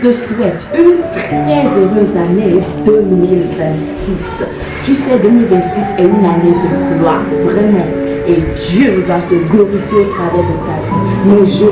te souhaite une très heureuse année 2026. Tu sais, 2026 est une année de gloire, vraiment. Et Dieu va se glorifier au travers de ta vie. Mais je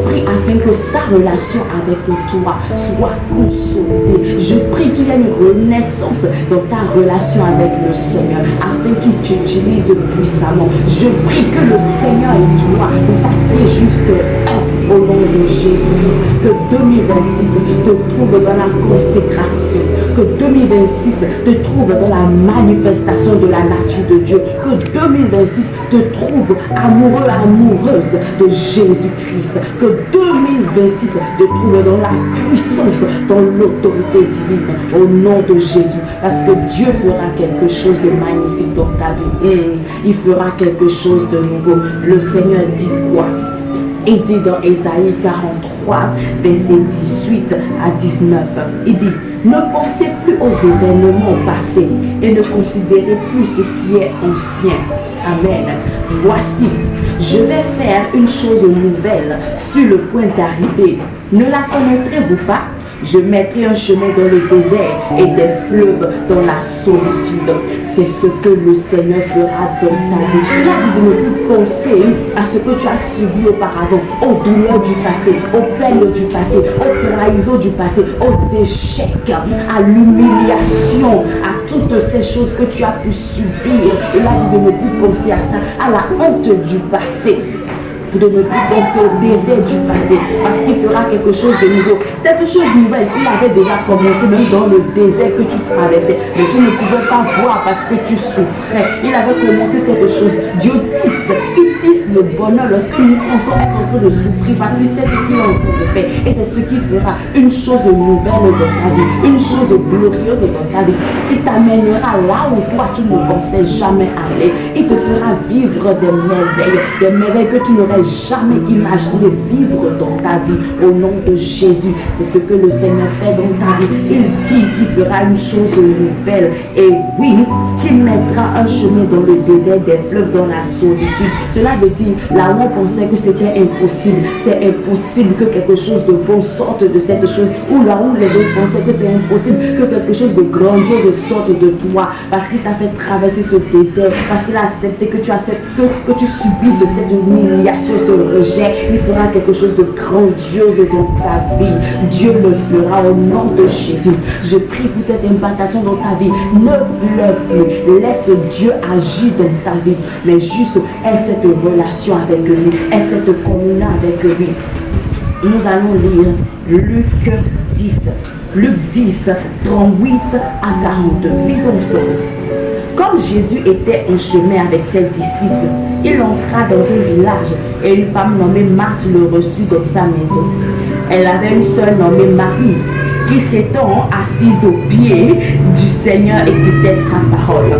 prie afin que sa relation avec toi soit consolidée. Je prie qu'il y ait une renaissance dans ta relation avec le Seigneur, afin qu'il t'utilise puissamment. Je prie que le Seigneur et toi vous fassiez juste un au nom de Jésus-Christ. Que 2026 te trouve dans la consécration. Que 2026 te trouve dans la manifestation de la nature de Dieu. Que 2026 te trouve amoureux, amoureuse de Jésus-Christ. Que 2026 te trouve dans la puissance, dans l'autorité divine, au nom de Jésus. Parce que Dieu fera quelque chose de magnifique dans ta vie. Il fera quelque chose de nouveau. Le Seigneur dit quoi? Il dit dans Ésaïe 43, verset 18 à 19, il dit: ne pensez plus aux événements passés et ne considérez plus ce qui est ancien. Amen. Voici, je vais faire une chose nouvelle sur le point d'arriver. Ne la connaîtrez-vous pas? Je mettrai un chemin dans le désert et des fleuves dans la solitude. C'est ce que le Seigneur fera dans ta vie. Il a dit de ne plus penser à ce que tu as subi auparavant, aux douleurs du passé, aux peines du passé, aux trahisons du passé, aux échecs, à l'humiliation, à toutes ces choses que tu as pu subir. Il a dit de ne plus penser à ça, à la honte du passé. De ne plus penser au désert du passé, parce qu'il fera quelque chose de nouveau. Cette chose nouvelle, il avait déjà commencé même dans le désert que tu traversais, mais tu ne pouvais pas voir parce que tu souffrais. Il avait commencé cette chose. Dieu tisse le bonheur lorsque nous pensons être en train de souffrir, parce qu'il sait ce qu'il est en train de faire, et c'est ce qui fera une chose nouvelle dans ta vie, une chose glorieuse dans ta vie. Il t'amènera là où toi tu ne pensais jamais aller. Il te fera vivre des merveilles que tu n'aurais jamais imaginé vivre dans ta vie, au nom de Jésus. C'est ce que le Seigneur fait dans ta vie. Il dit qu'il fera une chose nouvelle, et oui, qu'il mettra un chemin dans le désert, des fleuves dans la solitude. Cela veut dire, là où on pensait que c'était impossible, c'est impossible que quelque chose de bon sorte de cette chose, ou là où les gens pensaient que c'est impossible que quelque chose de grandiose sorte de toi, parce qu'il t'a fait traverser ce désert, parce qu'il a accepté que tu acceptes que tu subisses cette humiliation, ce rejet. Il fera quelque chose de grandiose dans ta vie. Dieu le fera au nom de Jésus. Je prie pour cette implantation dans ta vie. Ne pleure plus. Laisse Dieu agir dans ta vie. Mais juste aie cette relation avec lui. Aie cette communion avec lui. Nous allons lire Luc 10. Luc 10, 38 à 42. Lisons ensemble. Comme Jésus était en chemin avec ses disciples, il entra dans un village et une femme nommée Marthe le reçut dans sa maison. Elle avait une sœur nommée Marie qui, s'étant assise aux pieds du Seigneur, écoutait sa parole.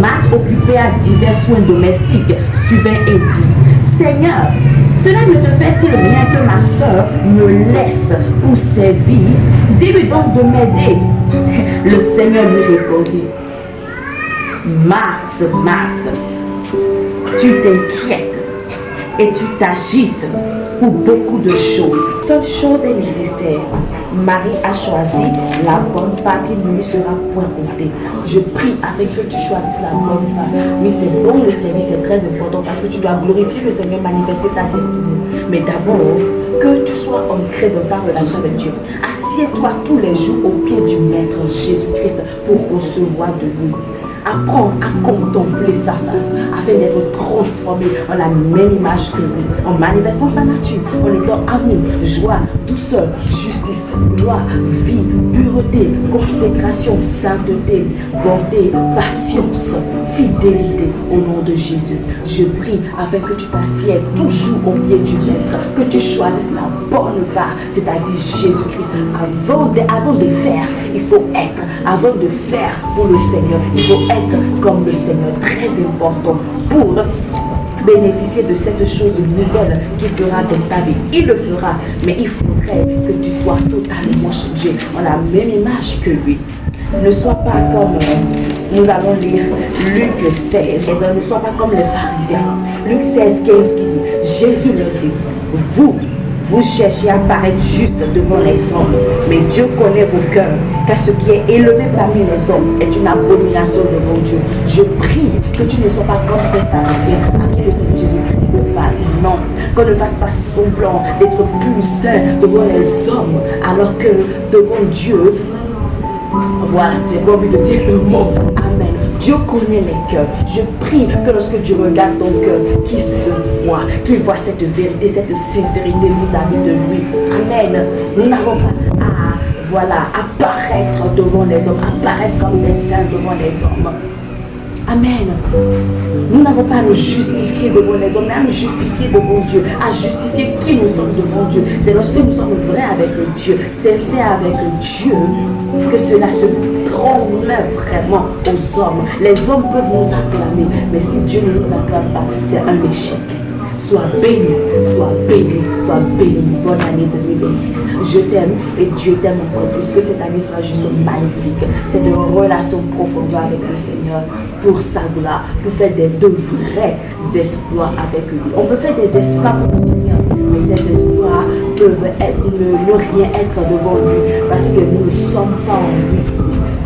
Marthe, occupée à divers soins domestiques, suivait et dit: Seigneur, cela ne te fait-il rien que ma sœur me laisse pour servir? Dis-lui donc de m'aider. Le Seigneur lui répondit: Marthe, Marthe, tu t'inquiètes et tu t'agites pour beaucoup de choses. Seule chose est nécessaire. Marie a choisi la bonne part qui ne lui sera point ôtée. Je prie afin que tu choisisses la bonne part. Oui, c'est bon, le service est très important parce que tu dois glorifier le Seigneur, manifester ta destinée. Mais d'abord, que tu sois ancré dans ta relation avec Dieu. Assieds-toi tous les jours au pied du Maître Jésus-Christ pour recevoir de lui. Apprends à contempler sa face afin d'être transformé en la même image que lui, en manifestant sa nature, en étant amour, joie, douceur, justice, gloire, vie, pureté, consécration, sainteté, bonté, patience, fidélité, au nom de Jésus. Je prie afin que tu t'assieds toujours au pied du Maître, que tu choisisses la bonne part, c'est-à-dire Jésus-Christ. Avant de faire, il faut être. Avant de faire pour le Seigneur, il faut être comme le Seigneur. Très important pour bénéficier de cette chose nouvelle qu'il fera dans ta vie. Il le fera, mais il faudrait que tu sois totalement changé en la même image que lui. Ne sois pas comme, nous allons lire Luc 16, ne sois pas comme les pharisiens. Luc 16, 15 qui dit, Jésus leur dit, vous Vous cherchez à paraître juste devant les hommes, mais Dieu connaît vos cœurs, car ce qui est élevé parmi les hommes est une abomination devant Dieu. Je prie que tu ne sois pas comme ces pharisiens à qui le Seigneur Jésus-Christ parle. Non, qu'on ne fasse pas semblant d'être plus saint devant les hommes, alors que devant Dieu, voilà, j'ai pas envie de dire le mot. Amen. Dieu connaît les cœurs. Je prie que lorsque Dieu regarde ton cœur, qu'il se voit, qu'il voit cette vérité, cette sincérité vis-à-vis de lui. Amen. Nous n'avons pas à apparaître devant les hommes, apparaître comme des saints devant les hommes. Amen. Nous n'avons pas à nous justifier devant les hommes, mais à nous justifier devant Dieu, à justifier qui nous sommes devant Dieu. C'est lorsque nous sommes vrais avec Dieu, sincères avec Dieu, que cela se transmet vraiment aux hommes. Les hommes peuvent nous acclamer, mais si Dieu ne nous acclame pas, c'est un échec. Sois béni, sois béni, sois béni. Bonne année 2026. Je t'aime et Dieu t'aime encore plus. Que cette année soit juste magnifique. C'est une relation profonde avec le Seigneur pour sa gloire, pour faire de vrais exploits avec lui. On peut faire des exploits pour le Seigneur, mais ces exploits peuvent ne rien être devant lui parce que nous ne sommes pas en lui.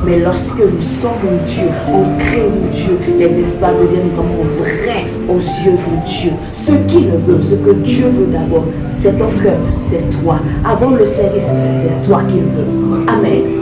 Mais lorsque nous sommes en Dieu, on crée en Dieu, les exploits deviennent vraiment vrais aux yeux de Dieu. Ce qu'il veut, ce que Dieu veut d'abord, c'est ton cœur, c'est toi. Avant le service, c'est toi qu'il veut. Amen.